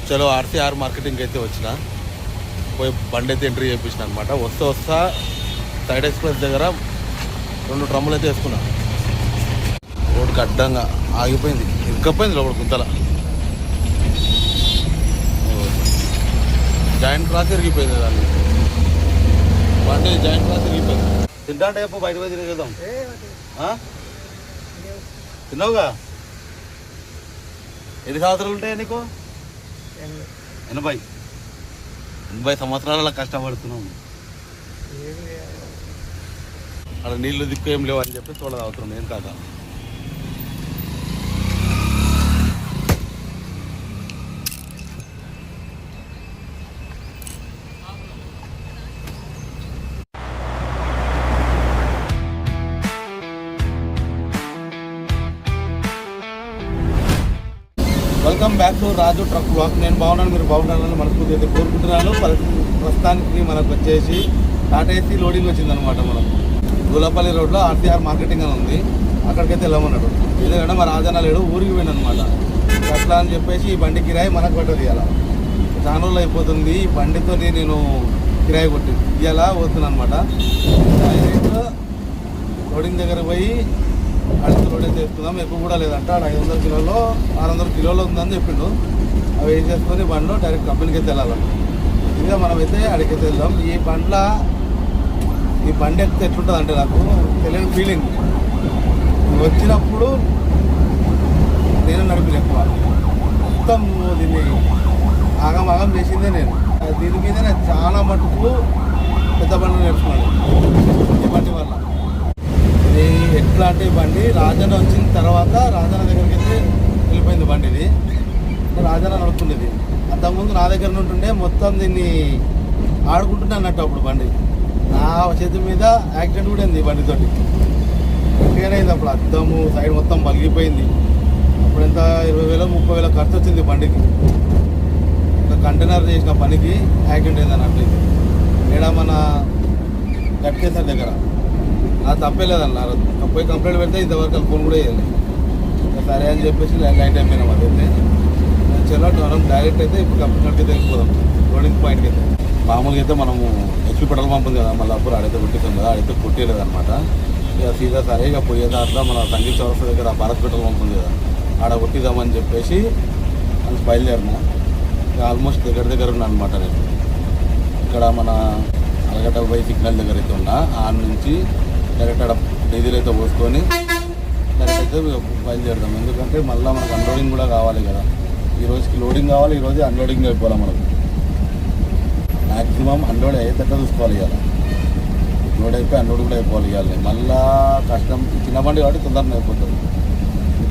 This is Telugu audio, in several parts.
చలో ఆర్సీఆర్ మార్కెటింగ్ అయితే వచ్చిన పోయి బండి అయితే ఎంట్రీ చేయించిన అనమాట. వస్తా సైడ్ ఎక్స్ప్రెస్ దగ్గర 2 డ్రమ్ములు అయితే వేసుకున్నా. రోడ్డుకి అడ్డంగా ఆగిపోయింది, ఇరుక్కపోయింది లోపల గుంతల. జాయింట్ క్రాస్ ఇరిగిపోయింది దాన్ని, బండి జాయింట్ క్రాస్ ఇరిగిపోయింది. తింటా అంటే ఎప్పుడు బయట పోయి తిరిగేద్దాం. తిన్నావుగా? ఎన్ని సంవత్సరాలు ఉంటాయా నీకు? 80 సంవత్సరాల కష్టపడుతున్నాము. అక్కడ నీళ్లు దిక్కు ఏం లేవు అని చెప్పి చూడ తాగుతున్నాం. ఏం కాదా welcome back to Raju truck block. నేను బాగున్నాను, మీరు బాగున్నారని మనస్ఫూర్తి అయితే కోరుకుంటున్నాను. ప్రస్తుతానికి మనకు వచ్చేసి టాటా ఏసీ లోడింగ్ వచ్చిందనమాట. మనం గూలపల్లి రోడ్లో ఆర్సీఆర్ మార్కెటింగ్ అని ఉంది, అక్కడికైతే వెళ్ళమన్నాడు. ఎందుకంటే మా రాజన్న లేడు, ఊరికి పోయినమాట. అట్లా అని చెప్పేసి ఈ బండి కిరాయి మనకు పట్టదు. ఇలా చాలా రోజులు అయిపోతుంది ఈ బండితో నేను కిరాయి కొట్టి ఇలా పోతున్నాను అనమాట. లోడింగ్ దగ్గర పోయి అడిగి రోడ్ అయితే వేసుకుందాం. ఎక్కువ కూడా లేదంట, 500 కిలోలో 600 కిలోలో ఉందని చెప్పిండు. అవి ఏం చేసుకొని బండ్లో డైరెక్ట్ కంపెనీకి అయితే వెళ్ళాలి. ఇక మనమైతే అడిగితే వెళ్దాం. ఈ బండి ఎక్కితే ఎట్లుంటుంది అంటే నాకు తెలియని ఫీలింగ్. వచ్చినప్పుడు నేను నడిపిన ఎక్కువ మొత్తం దీన్ని ఆగం చేసిందే నేను. దీని మీద నేను చాలా మటుకు పెద్ద బండ్లు నేర్చుకున్నాను ఈ బండి వల్ల. ఇది ఎట్లా అంటే బండి రాజన్న వచ్చిన తర్వాత రాజన్న దగ్గరికి అయితే వెళ్ళిపోయింది బండి. ఇది రాజన్న నడుపుతుండేది. అంతకుముందు నా దగ్గర ఉంటుండే మొత్తం దీన్ని ఆడుకుంటుంటే అన్నట్టు. అప్పుడు బండి నా చేతి మీద యాక్సిడెంట్ కూడా అయింది ఈ బండితోటి. అయింది అప్పుడు. అద్దము సైడ్ మొత్తం పలిగిపోయింది. అప్పుడు ఎంత 20,000 30,000 ఖర్చు వచ్చింది బండికి. ఒక కంటైనర్ చేసిన పనికి యాక్సిడెంట్ అయింది అన్నట్టు. ఇక్కడ మన గట్కేసర్ దగ్గర అది తప్పే లేదన్న. పోయి కంప్లైంట్ పెడితే ఇంతవరకు ఫోన్ కూడా వేయాలి. సరే అని చెప్పేసి లైట్ అయిపోయినాం. అదైతే చలో మనం డైరెక్ట్ అయితే ఇప్పుడు కంపెనీకి అయితే వెళ్ళిపోదాం, లోడింగ్ పాయింట్కి అయితే. మామూలుగా అయితే మనము హెచ్పి పెట్రోల్ పంప్ ఉంది కదా, మళ్ళీ అప్పుడు ఆడైతే కొట్టిస్తాం కదా, ఆడైతే కొట్టేయలేదన్నమాట. ఇక సీదా సరే ఇక పోయే దాంట్లో మన సంగీత చౌరస్తా దగ్గర భారత్ పెట్రోల్ పంప్ ఉంది కదా, ఆడ కొట్టిద్దామని చెప్పేసి అది బయలుదేరిన. ఇక ఆల్మోస్ట్ దగ్గర ఉన్నా అనమాట. నేను ఇక్కడ మన అలగడ్డ పోయి సిగ్నల్ దగ్గర అయితే ఉన్నా. ఆడ నుంచి డైరెక్ట్ అక్కడ డీజిల్ అయితే పోసుకొని డైరెక్ట్ అయితే బయలుదేరుతాం. ఎందుకంటే మళ్ళీ మనకు అన్లోడింగ్ కూడా కావాలి కదా. ఈ రోజుకి లోడింగ్ కావాలి, ఈరోజు అన్లోడింగ్ అయిపోవాలి. మనకు మ్యాక్సిమం అన్లోడ్ అయ్యేటట్టు చూసుకోవాలి. ఇవాళ లోడ్ అయిపోయి అన్లోడ్ కూడా అయిపోవాలి. ఇవ్వాలి మళ్ళీ కష్టం. చిన్న బండి కాబట్టి తొందరగా అయిపోతుంది.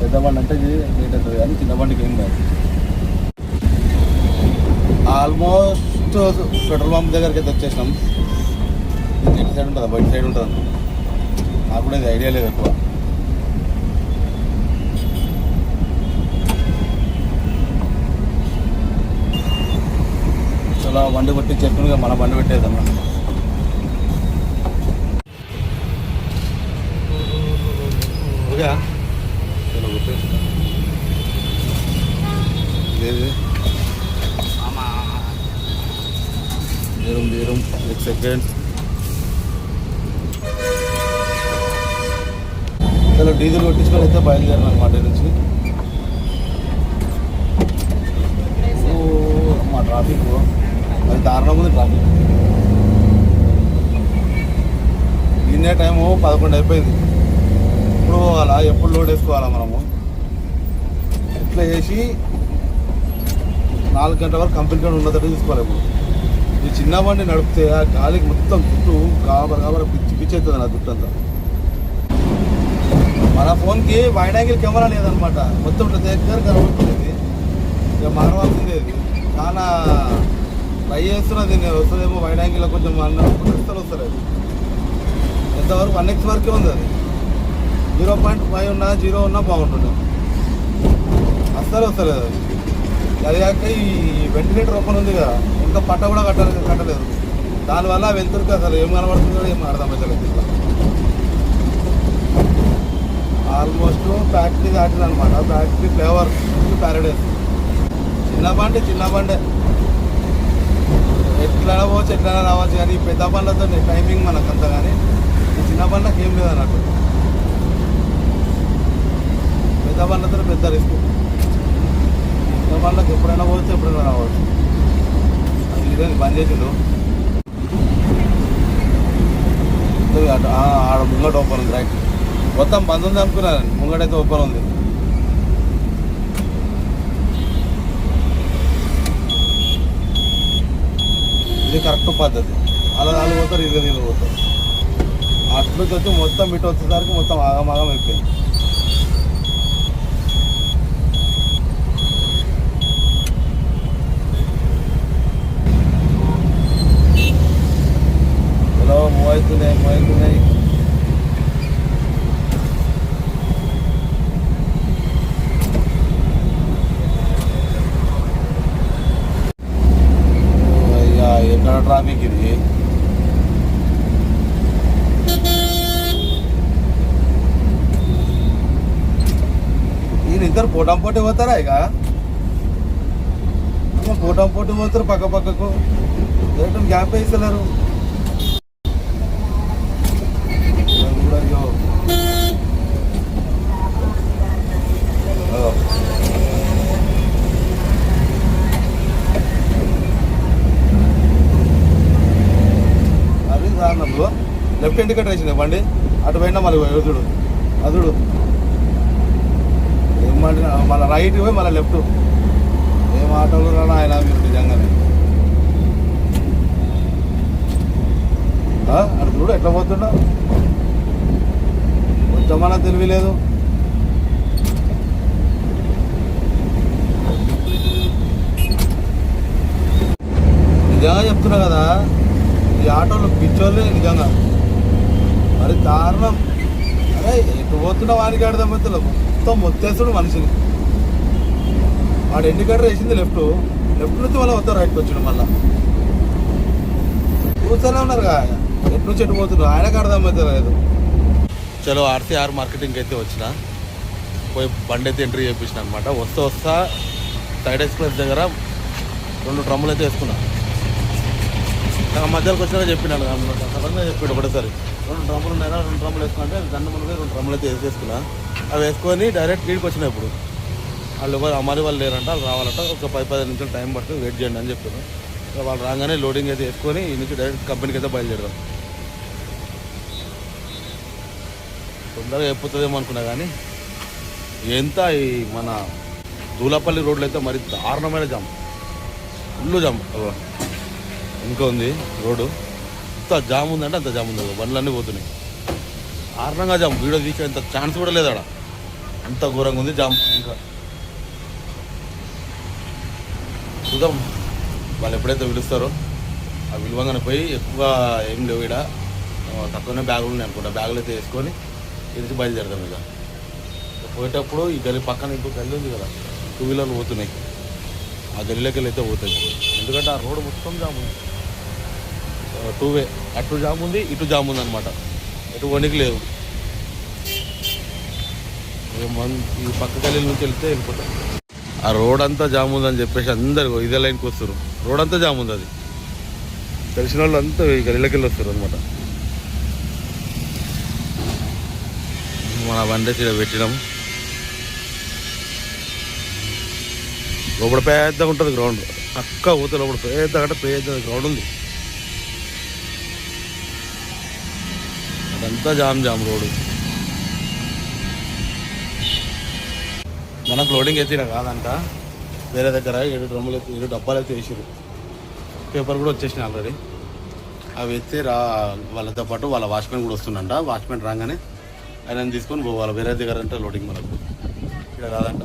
పెద్ద బండి అంటే ఇది లేట్ అవుతుంది, కానీ చిన్న బండికి ఏం కాదు. ఆల్మోస్ట్ పెట్రోల్ పంప్ దగ్గరికి అయితే వచ్చేసినాం. ఇటు సైడ్ ఉంటుందా బయట సైడ్ ఉంటుంది, నాకు కూడా ఇది ఐడియా లేదు ఎక్కువ. చాలా బండి కొట్టి చెప్పుగా మన బండి పెట్టేదమ్మా. ఓకే చలో కొట్టేసి దీరం 1 సెకండ్. చలో డీజిల్ కొట్టించుకొని అయితే బయలుదేరాను అనమాట నుంచి. మా ట్రాఫిక్ అది దారుణం ఉంది. ట్రాఫిక్ ఇన్నే టైము 11 అయిపోయింది. ఎప్పుడు పోవాలా, ఎప్పుడు లోడ్ వేసుకోవాలా మనము? ఇట్లా చేసి 4 గంటల వరకు కంపెనీ ఉన్నదట్టు చూసుకోవాలి. ఇప్పుడు ఈ చిన్న బండి నడిపితే ఆ గాలికి మొత్తం చుట్టూ కాబర పిచ్చి అవుతుంది నా చుట్టూ అంతా. మన ఫోన్కి వైడ్ యాంగిల్ కెమెరా లేదనమాట, మొత్తం ఇట్లా దగ్గర కనబడుతుంది. ఇక మారవలసిందే. ఇది చాలా ట్రై చేస్తున్నది. నేను వస్తుందేమో వైడ్ యాంగిల్లో కొంచెం అన్నప్పుడు వస్తుంది. అది ఎంతవరకు 1x వరకే ఉంది. అది 0.5 ఉన్నా 0 ఉన్నా బాగుంటుంది. అస్సలు వస్తలేదు అది. అది కాక ఈ వెంటిలేటర్ ఓపెన్ ఉంది కదా, ఇంకా పట్ట కూడా కట్టలేదు. దానివల్ల వెళ్తురికి అసలు ఏం కనబడుతుందో ఏం అర్థమవుతలేదు. ఇట్లా ఆల్మోస్ట్ ఫ్యాక్టరీ దాటింది అనమాట. Factory flavour Paradise. చిన్న చిన్న బండే ఎట్లైనా పోవచ్చు ఎట్లైనా రావచ్చు, కానీ ఈ పెద్ద బండ్లతో టైమింగ్ మనకు అంత, కానీ ఈ చిన్న బండ్లకు ఏం లేదు అన్నట్టు. పెద్ద బండ్లతో పెద్ద రిస్క్. చిన్న బండ్లకు ఎప్పుడైనా పోవచ్చు ఎప్పుడైనా రావచ్చు. అది ఇదే బంద్ చేసిండు. ఆడ ముంగట ఓపెన్ ఉంది, రైట్ మొత్తం బంద్ ఉంది అనుకున్నాను, ముంగటైతే ఓపెన్ ఉంది. ఇది కరెక్ట్ పద్ధతి. అలా నాలుగు పోతారు, ఇరవై నీళ్ళు పోతారు. అట్లకి వచ్చి మొత్తం ఇటు వచ్చేసరికి మొత్తం ఆగమాగం అయిపోయింది. హలో మూవ్ అవుతున్నాయి. ఎక్కడ ట్రాఫిక్ ఇది? వీళ్ళిద్దరు పోటం పోటీ పోతారా? ఇక పోటం పోటీ పోతారు పక్క పక్కకు, గ్యాప్ వేస్తున్నారు. అది దారుణంలో లెఫ్ట్ ఇండికేటర్ వేసింది బండి, అటు పోయినా మళ్ళీ ఎదుడు అదుడు ఏమంటే మళ్ళీ రైట్ పోయి మళ్ళీ లెఫ్ట్. ఏం ఆటోలో రాడా ఆయన మీరు నిజంగానే. అటు చూడు ఎట్లా పోతుండో, కొంచెం మన తెలివి లేదు. నిజంగా చెప్తున్నా కదా, ఈ ఆటోలో పిచ్చోళ్ళే నిజంగా మరి దారుణం. అరే ఎటు పోతున్నా వానికి ఆడదాం మొత్తం మొత్తేస్తుడు మనిషిని. వాడు ఇండికేటర్ వేసింది లెఫ్ట్ నుంచి మళ్ళీ వస్తారు రైట్కి వచ్చాడు. మళ్ళీ కూర్చొనే ఉన్నారు కదా, ఎటు నుంచి ఎటు పోతున్నారు ఆయనకు అర్థం అవుతుంది లేదు. చలో ఆర్సీఆర్ మార్కెటింగ్కి అయితే వచ్చిన, పోయి బండి అయితే ఎంట్రీ చేయించిన అనమాట. వస్తా సైడ్ ఎక్స్ప్రెస్ దగ్గర 2 డ్రమ్ములు అయితే వేసుకున్నా. మధ్యలోకి వచ్చినా చెప్పినాడు సడన్గా చెప్పాడు ఒకటేసారి 2 డ్రమ్ములు ఉన్నాయా, 2 డ్రమ్ములు వేసుకుంటే దండ ముందు 2 డ్రమ్ములు అయితే వేసేసుకున్నా. అవి వేసుకొని డైరెక్ట్ వీడికి వచ్చినాయి. ఇప్పుడు వాళ్ళు ఎవరు అమ్మారి వాళ్ళు లేరంట, వాళ్ళు రావాలంట, ఒక 10-15 నిమిషాలు టైం పడుతుంది, వెయిట్ చేయండి అని చెప్పారు. వాళ్ళు రాగానే లోడింగ్ అయితే వేసుకొని ఈ నుంచి డైరెక్ట్ కంపెనీకి అయితే బయలుదేరదాం. తొందరగా అయిపోతుందేమో అనుకున్నా, కానీ ఎంత ఈ మన దూలపల్లి రోడ్లు అయితే మరి దారుణమైన జామ్, ఫుల్ జామ్. ఇంకా ఉంది రోడ్డు, ఎంత జామ్ ఉందంటే అంత జామ్ ఉంది, బండ్లన్నీ పోతున్నాయి. దారుణంగా జామ్, వీడియో తీసేంత ఛాన్స్ కూడా లేదు ఆడ, అంత ఘోరంగా ఉంది జామ్. ఇంకా చూద్దాం వాళ్ళు ఎప్పుడైతే పిలుస్తారో ఆ విలువంగానే పోయి, ఎక్కువ ఏం లేవు ఇక్కడ, తక్కువనే బ్యాగులు ఉన్నాయి అనుకుంటా, బ్యాగులు అయితే వేసుకొని ఇది బయలుదేరదాం. ఇక పోయేటప్పుడు ఈ గల్లి పక్కన ఇంకో గల్లి ఉంది కదా, 2 వీలర్లు పోతున్నాయి, ఆ గల్లీలోకి వెళ్ళి అయితే పోతాయి. ఎందుకంటే ఆ రోడ్డు మొత్తం జామ్ ఉంది, 2 వే, అటు జామ్ ఉంది ఇటు జామ్ ఉంది అనమాట, ఎటు వణికి లేదు. ఈ పక్క గల్లీల నుంచి వెళ్తే వెళ్ళిపోతాం. ఆ రోడ్ అంతా జామ్ ఉందని చెప్పేసి అందరు ఇదే లైన్కి వస్తారు, రోడ్ అంతా జామ్ ఉంది. అది తెలిసిన వాళ్ళు అంతా ఈ గల్లీలోకి వెళ్ళి వస్తారు అనమాట. మన బండి పెట్టినాం, లోపల పెద్దగా ఉంటుంది గ్రౌండ్, పక్క పోతే లోపల పెద్ద గ్రౌండ్ ఉంది. అదంతా జామ్ రోడ్డు. మనకు లోడింగ్ ఎత్తినా కాదంట, వేరే దగ్గర 7 డబ్బాలు అయితే వేసారు, పేపర్ కూడా వచ్చేసినాయి ఆల్రెడీ. అవి ఎత్తే వాళ్ళతో పాటు వాళ్ళ వాచ్మెన్ కూడా వస్తుందంట. వాచ్మెన్ రాగానే ఆయన తీసుకొని పోవాలి వేరే దగ్గర అంటే లోడింగ్, మనకు ఇక్కడ కాదంట.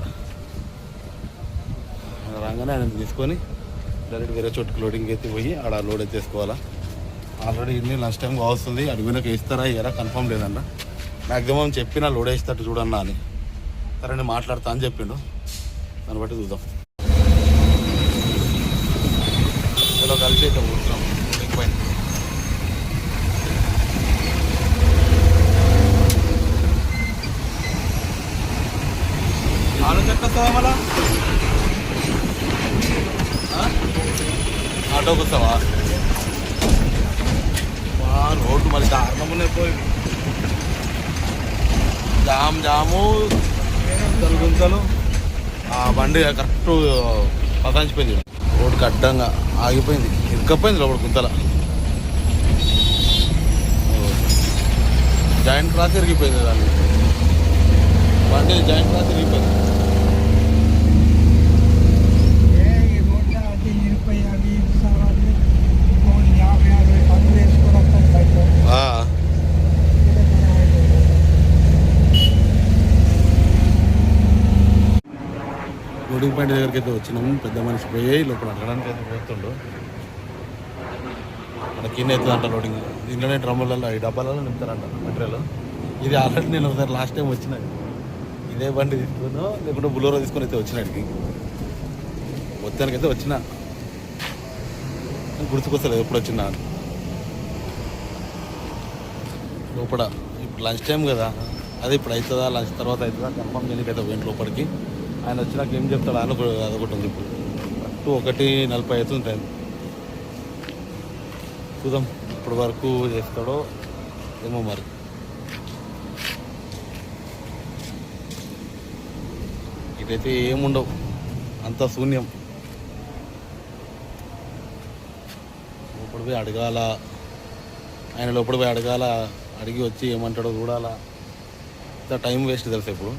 రాగానే ఆయన తీసుకొని డైరెక్ట్ వేరే చోటుకి లోడింగ్ ఎత్తి పోయి ఆడ లోడ్ అయితే వేసుకోవాలా. ఆల్రెడీ ఇన్ని లంచ్ టైం వస్తుంది, అడిగినాక వేస్తారా ఇయ్యారా కన్ఫర్మ్ లేదంట. మ్యాక్సిమం చెప్పినా లోడ్ వేసేటట్టు చూడన్నా అని, సరే నేను మాట్లాడతా అని చెప్పిండు, దాన్ని బట్టి చూద్దాం. ఇలా కలిసి అయితే కూర్చున్నాం లోడింగ్ పాయింట్. ఆలోచన వస్తుందా మళ్ళా బండిలోకి వస్తావా? రోడ్డు మరి దారుణం ఉన్నాయి, పోయి జాము గుంతలు. ఆ బండి కరెక్ట్ పతాంచిపోయింది, రోడ్డుకి అడ్డంగా ఆగిపోయింది, ఇరుక్కపోయింది లోపల గుంతల. జాయింట్ క్రాస్ ఇరిగిపోయింది, దాన్ని బండి జాయింట్ క్రాస్ ఇరిగిపోయింది. లోడింగ్ పాయింట్ దగ్గరికి అయితే వచ్చినాము. పెద్ద మనిషి పోయి లోపల అడగడానికి అయితే పోతుండు. మన కింద అవుతుందంట లోడింగ్. దీంట్లోనే డ్రమ్ములలో ఈ డబ్బాలలో నింపుతారంట మెటీరియల్. ఇది ఆల్రెడీ నేను ఒకసారి లాస్ట్ టైం వచ్చిన ఇదే బండి తీసుకున్నాను, లేకుంటే బులోరో తీసుకొని అయితే వచ్చినాడికి. మొత్తానికి అయితే వచ్చిన, గుర్తుకొస్తలేదు ఎప్పుడు వచ్చినా. లోపల ఇప్పుడు లంచ్ టైం కదా, అది ఇప్పుడు అవుతుందా లంచ్ తర్వాత అవుతుందా కన్ఫర్మ్ చేయడానికి అయితే పోయింది లోపలికి. ఆయన వచ్చినాక ఏం చెప్తాడు ఆయన అదొకటి ఉంది. ఇప్పుడు కరెక్ట్ 1:40 అవుతుంది టైం. చూద్దాం ఇప్పటి వరకు చేస్తాడో ఏమో మరి. ఇటైతే ఏముండవు, అంతా శూన్యం. లోపల పోయి అడగాల, ఆయన లోపల పోయి అడగాల, అడిగి వచ్చి ఏమంటాడో చూడాలా. ఇంత టైం వేస్ట్ తెలుసా. ఇప్పుడు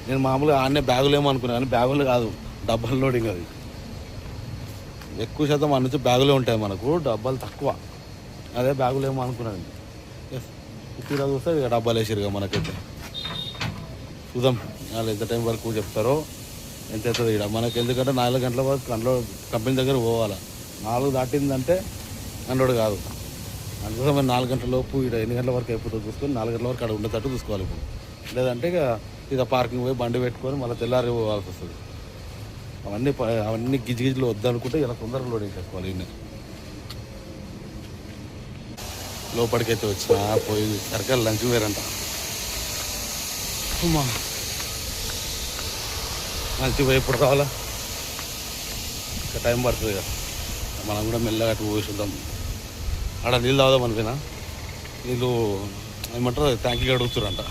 నేను మామూలుగా ఆడనే బ్యాగులు ఏమో అనుకున్నాను, కానీ బ్యాగులు కాదు, డబ్బాలు లోడింగ్. అది ఎక్కువ శాతం అన్ని బ్యాగులే ఉంటాయి మనకు, డబ్బాలు తక్కువ. అదే బ్యాగులు ఏమో అనుకున్నాను. ఎస్ తీరా చూస్తే ఇక డబ్బాలు వేసిరుగా మనకైతే. చూద్దాం వాళ్ళు ఎంత టైం వరకు చెప్తారో, ఎంత అవుతుంది ఇక్కడ మనకి. ఎందుకంటే 4 గంటల వరకు కంపెనీ దగ్గర పోవాలి. 4 దాటిందంటే కంట్రోడ్ కాదు. అందుకోసం 4 గంటల లోపు ఇక్కడ ఎన్ని గంటల వరకు అయిపోతుందో చూసుకొని 4 గంటల వరకు అక్కడ ఉండేటట్టు చూసుకోవాలి. ఇప్పుడు లేదంటే ఇక ఇక పార్కింగ్ పోయి బండి పెట్టుకొని మళ్ళీ తెల్లారి పోవాల్సి వస్తుంది. అవన్నీ గిజిగిజిలో వద్దనుకుంటే ఇలా తొందరగా లోడింగ్ చేసుకోవాలి. ఈయన లోపలికైతే వచ్చిన పోయి సరికల్ లంచ్ వేరంట. లంచ్ పోయి ఎప్పుడు రావాలా, ఇంకా టైం పడుతుంది కదా. మనం కూడా మెల్లగా అటు పోసి ఉంటాం. ఆడ నీళ్ళు తాగుదాం అనుకున్నా, నీళ్ళు ఏమంటారు ట్యాంకీకి అడుగుతారంట,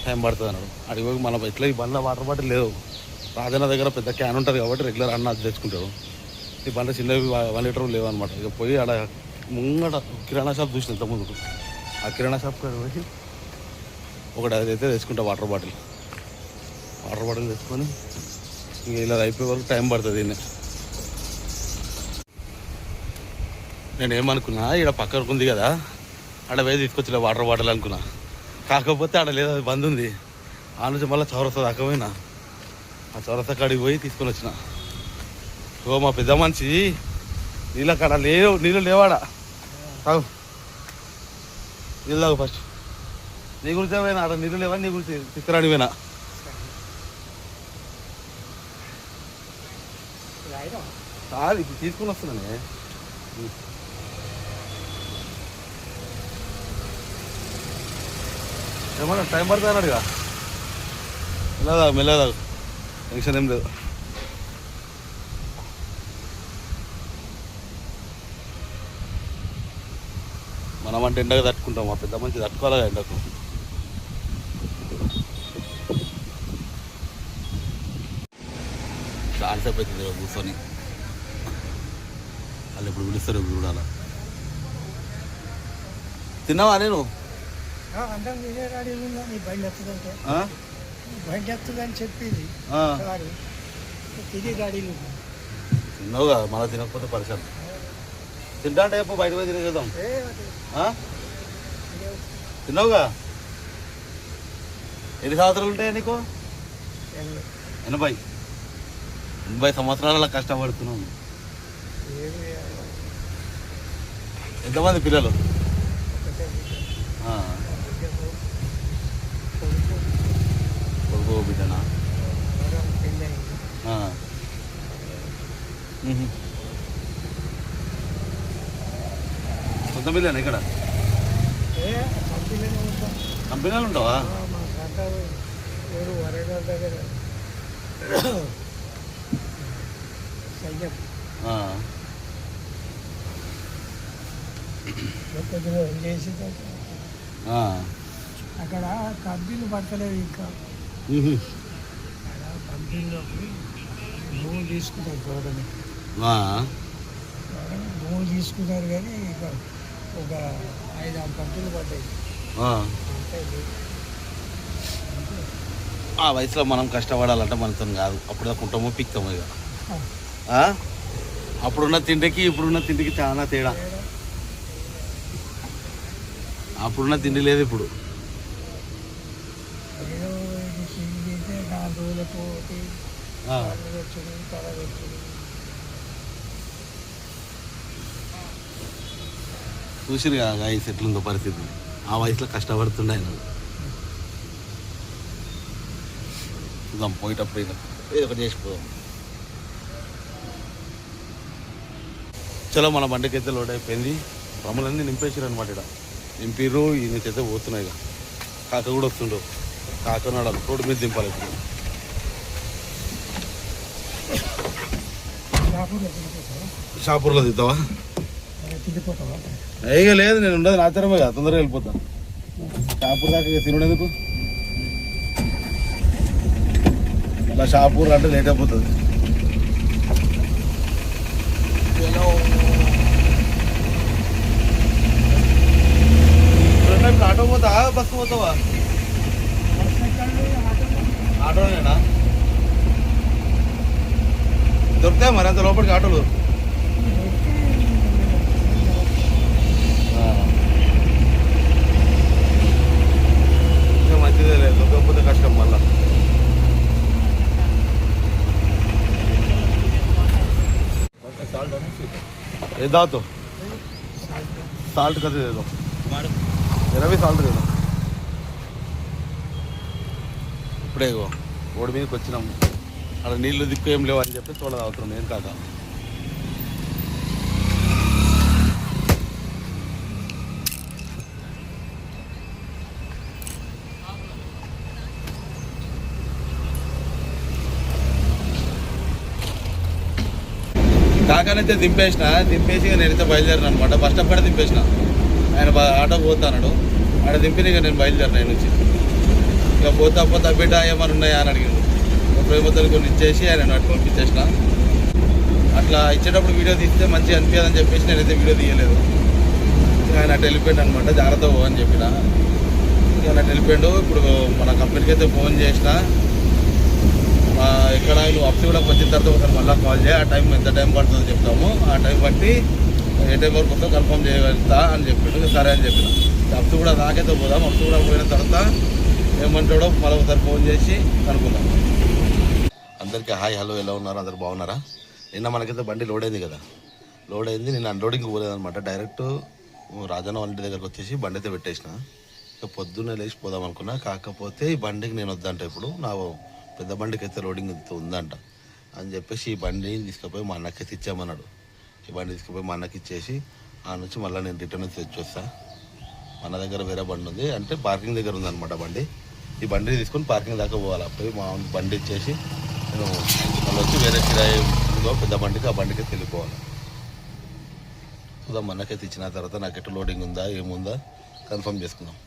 టైం పడుతుంది అన్నాడు. అడిగి పోయి మనం ఎట్లా ఈ బండ్లో వాటర్ బాటిల్ లేదు. రాజన్న దగ్గర పెద్ద క్యాన్ ఉంటుంది కాబట్టి రెగ్యులర్ అన్న అది తెచ్చుకుంటాడు. ఈ బండ్లో చిన్నవి 1 లీటర్ లేవు అనమాట. ఇక పోయి ఆడ ముంగట కిరాణా షాప్ చూసిన ఇంత ముందుకు, ఆ కిరాణా షాప్ కాడ పోయి ఒకటి అదైతే తెచ్చుకుంటా వాటర్ బాటిల్ తెచ్చుకొని ఇంక ఇలా అయిపోయే వరకు టైం పడుతుంది. నేను ఏమనుకున్నా, ఇక్కడ పక్కకు ఉంది కదా ఆడ వేసి తీసుకొచ్చిన వాటర్ బాటిల్ అనుకున్నా. కాకపోతే ఆడ లేదు, అది బంద్ ఉంది. ఆ నుంచి మళ్ళీ చౌరస్తా దాకా పోయినా, ఆ చౌరస్తా కాడికి పోయి తీసుకొని వచ్చిన. ఓ మా పెద్ద మనిషి నీళ్ళ కాడ నీళ్ళు లేవాడా, తాగు నీళ్ళు తాగు ఫస్ట్. నీ గురించి పోయినా ఆడ నీళ్ళు లేవని నీ గురించి తీసుకురాని పోయినా. కాదు ఇప్పుడు తీసుకొని వస్తున్నానే. ఏమన్నా టైం పడుతుంది అన్నాడుగా, మెల్లగా టెన్షన్ ఏం లేదు. మనం అంటే ఎండగా తట్టుకుంటాం, మా పెద్ద మంచి తట్టుకోవాలి ఎండకు. చాలాసేపు అవుతుంది కూర్చొని, వాళ్ళు ఇప్పుడు పిలుస్తారు, ఇప్పుడు చూడాలా. తిన్నావా నేను బండి ఎత్తుదని చెప్పింది తిరిగి గాడీలు తిన్నావుగా, మళ్ళీ తినకపోతే పరిచయం. తింటా అంటే ఎప్పుడు బయట పోయి తిరిగేద్దాం. తిన్నావుగా. ఎన్ని సంవత్సరాలు ఉంటాయా నీకు? 80 సంవత్సరాల కష్టపడుతున్నాం. ఎంతమంది పిల్లలు? కొడుకు బిడ్డనా? సొంత పిల్లనా? ఇక్కడ కంపెనీలు ఉంటావా? వరంగల్ దగ్గర కొద్దిగా చేసి ఆ. అక్కడ కంపెనీలు పట్టలేదు ఇంకా అక్కడ కంపెనీలోకి భూమి తీసుకున్నారు గవర్నమెంట్ ఆ. భూమి తీసుకున్నారు కానీ ఇక ఒక 5-6 కంపెనీలు పడ్డాయి. ఆ. అంతే లేదు. ఆ వయసులో మనం కష్టపడాలంటే మనతో కాదు. అప్పుడు కుంటామో పిక్తామో ఇక. ఆ? అప్పుడున్న తిండికి ఇప్పుడున్న తిండికి చాలా తేడా. అప్పుడున్న తిండి లేదు ఇప్పుడు. ఏదో ఇది చేస్తే 4 రోజులకు ఒకటి ఆ. వచ్చుడు తల వచ్చుడు. చూసిరు కదా ఈ సెట్లుందో పరిస్థితి. ఆ వయసులో కష్టపడుతుండే ఆయన. చూద్దాం పోయేటప్పుడు ఇక ఏదో ఒకటి చేసిపోదాం. చలో మన బండికి అయితే లోడ్ అయిపోయింది. రమ్మలన్నీ నింపేసారు అనమాట. ఇక్కడ నింపిర్రు. ఈయనకైతే పోతున్నాయి. ఇక కాక కూడా వస్తుండ్రు. కాకనాడ రోడ్డు మీద దింపాలి ఇప్పుడు. షాపులో తిరిగిపోతావా? షాపూర్లో దిద్దావా? తిరిగిపోతావా? ఇక లేదు, నేను ఉండదు ఆచారమే కదా, తొందరగా వెళ్ళిపోతా. షాపూర్ దాకా ఇక తినడేందుకు? అలా షాపూర్ అంటే లేట్ అయిపోతుంది. ఇప్పుడు ఆటో పోతావా బస్సు పోతావా? ఆటోనేనా దొరుకుతాయి మరి అంత లోపలికి ఆటోలు? మంచిదే లేదు, దొరకకపోతే కష్టం మళ్ళా. ఏ దాతో साल्ट कर दे दो, मेरा भी साल्ट दे दो. ఇప్పుడే రోడ్డు మీదకి వచ్చినాం. అక్కడ నీళ్ళు దిక్కు ఏం లేవు అని చెప్పి తోడ తాగుతున్నాం. ఏం కాక కాకనైతే దింపేసి నేనైతే బయలుదేరిన అనమాట. బస్ స్టాప్ కూడా దింపేసిన. ఆయన ఆటో పోతాడు. ఆడ దింపిన ఇక నేను బయలుదేరిన ఆయన నుంచి. ఇక పోతా బిడ్డ ఏమైనా ఉన్నాయా అని అడిగాడు. ప్రేమతలు కొన్ని ఇచ్చేసి ఆయన అటు పంపించేసిన. అట్లా ఇచ్చేటప్పుడు వీడియో తీస్తే మంచిగా అనిపించదని చెప్పేసి నేనైతే వీడియో తీయలేదు. ఆయన అటు వెళ్ళిపోయాడు అనమాట. జాగ్రత్త పో అని చెప్పిన. ఇక అటు వెళ్ళిపోయాడు. ఇప్పుడు మన కంపెనీకి అయితే ఫోన్ చేసిన. ఇక్కడ నువ్వు అప్సి కూడా వచ్చిన తర్వాత ఒకసారి మళ్ళీ కాల్ చేయి. ఆ టైం ఎంత టైం పడుతుందో చెప్తాము. ఆ టైం బట్టి ఏ టైం వరకు వస్తా కన్ఫర్మ్ చేయగలుగుతా అని చెప్పాడు. సరే అని చెప్పిన. అప్సి కూడా నాకైతే పోదాం. అప్సి కూడా పోయిన తర్వాత ఏమంటాడో మళ్ళీ ఒకసారి ఫోన్ చేసి కనుక్కుందాం. అందరికీ హాయ్ హలో, ఎలా ఉన్నారు? అందరు బాగున్నారా? నిన్న మనకైతే బండి లోడ్ అయింది కదా. లోడ్ అయింది. నేను అన్లోడింగ్కి పోలేదనమాట. డైరెక్ట్ రాజన్న వాళ్ళ ఇంటి దగ్గరకు వచ్చేసి బండి అయితే పెట్టేసిన. ఇక పొద్దున్నే లేచి పోదాం అనుకున్నా. కాకపోతే ఈ బండికి నేను వద్దంట. ఇప్పుడు నా పెద్ద బండికి అయితే లోడింగ్ ఉందంట అని చెప్పేసి ఈ బండిని తీసుకుపోయి మా అన్నకైతే ఇచ్చామన్నాడు. ఈ బండి తీసుకుపోయి మా అన్నకి ఇచ్చేసి ఆ నుంచి మళ్ళీ నేను రిటర్న్ తెచ్చి వస్తా. మన దగ్గర వేరే బండి ఉంది, అంటే పార్కింగ్ దగ్గర ఉందన్నమాట బండి. ఈ బండిని తీసుకొని పార్కింగ్ దాకా పోవాలి. పోయి మా బండి ఇచ్చేసి నేను మళ్ళీ వచ్చి వేరే కిరాయి పెద్ద బండికి ఆ బండికి వెళ్ళిపోవాలి. చూద్దాం. అన్నకైతే ఇచ్చిన తర్వాత నాకు ఎటు లోడింగ్ ఉందా ఏముందా కన్ఫర్మ్ చేసుకుందాం.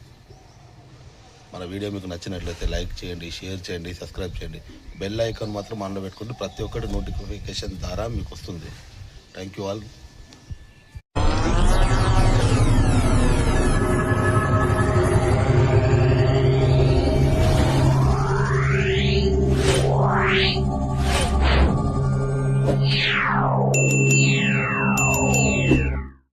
మన వీడియో మీకు నచ్చినట్లయితే లైక్ చేయండి, షేర్ చేయండి, సబ్స్క్రైబ్ చేయండి. బెల్ ఐకాన్ మాత్రం ఆన్లో పెట్టుకుంటే ప్రతి ఒక్కటి నోటిఫికేషన్ ద్వారా మీకు వస్తుంది. Thank you all.